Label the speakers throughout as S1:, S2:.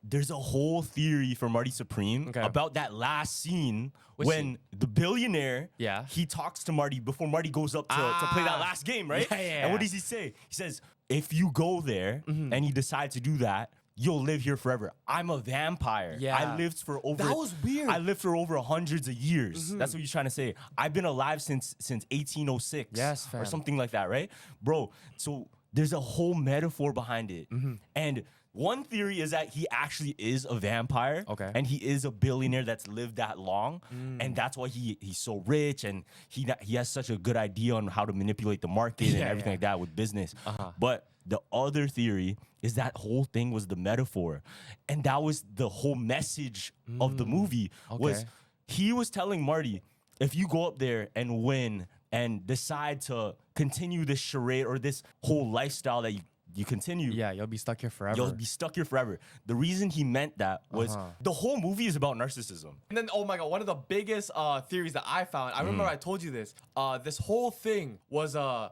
S1: there's a whole theory for Marty Supreme about that last scene when the billionaire, he talks to Marty before Marty goes up to play that last game, right? And what does he say? He says, if you go there and you decide to do that, you'll live here forever. I'm a vampire. I lived for over.
S2: That was weird.
S1: I lived for over hundreds of years. That's what he's trying to say. I've been alive since 1806.
S2: Yes, fam.
S1: Or something like that, right, bro? So there's a whole metaphor behind it, and one theory is that he actually is a vampire, and he is a billionaire that's lived that long, and that's why he's so rich, and he has such a good idea on how to manipulate the market and everything like that with business. But the other theory is that whole thing was the metaphor, and that was the whole message of the movie. Was he was telling Marty, if you go up there and win and decide to continue this charade or this whole lifestyle that you continue,
S2: you'll be stuck here forever.
S1: You'll be stuck here forever. The reason he meant that was the whole movie is about narcissism.
S2: And then, oh my God, one of the biggest theories that I found, I remember I told you this, this whole thing was a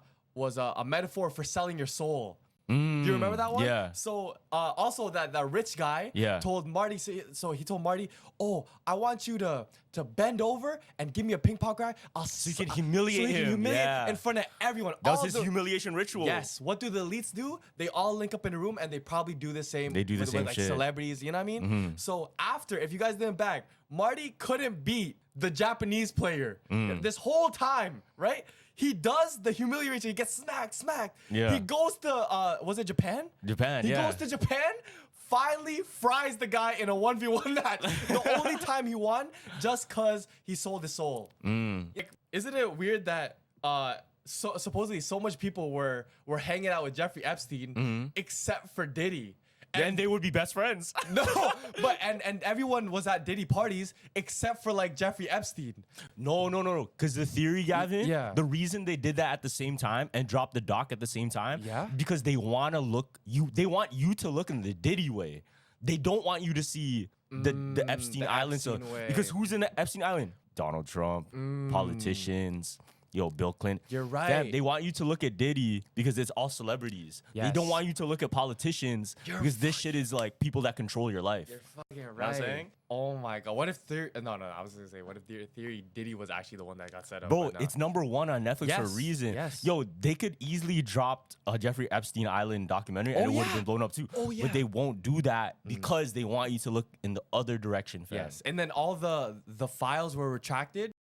S2: metaphor for selling your soul. Do you remember that one?
S1: Yeah.
S2: So also that rich guy told Marty, so he told Marty, oh, I want you to bend over and give me a ping pong racket.
S1: So you can humiliate him.
S2: In front of everyone.
S1: That was his humiliation ritual.
S2: Yes. What do the elites do? They all link up in a room and they probably do the same.
S1: They do the same
S2: with,
S1: shit.
S2: Celebrities, you know what I mean? So after, if you guys didn't back, Marty couldn't beat the Japanese player this whole time, right? He does the humiliation. He gets smacked.
S1: Yeah.
S2: He goes to, was it Japan?
S1: Japan,
S2: He goes to Japan, finally fries the guy in a 1v1 match. The only time he won, just because he sold his soul. Isn't it weird that supposedly so much people were hanging out with Jeffrey Epstein except for Diddy?
S1: And they would be best friends.
S2: No, but and everyone was at Diddy parties except for like Jeffrey Epstein.
S1: No. Because the theory, Gavin, the reason they did that at the same time and dropped the doc at the same time, because they want you to look in the Diddy way. They don't want you to see the Epstein Island. Because who's in the Epstein Island? Donald Trump, politicians. Bill Clinton.
S2: You're right.
S1: Damn, they want you to look at Diddy because it's all celebrities. They don't want you to look at politicians because this shit is like people that control your life.
S2: You're fucking right.
S1: You know what I'm saying?
S2: Oh my God. What if I was gonna say, what if theory Diddy was actually the one that got set up?
S1: Bro, it's #1 on Netflix for a reason.
S2: Yes.
S1: They could easily drop a Jeffrey Epstein Island documentary and it would have been blown up too. But they won't do that because they want you to look in the other direction, fam.
S2: Yes. And then all the files were retracted.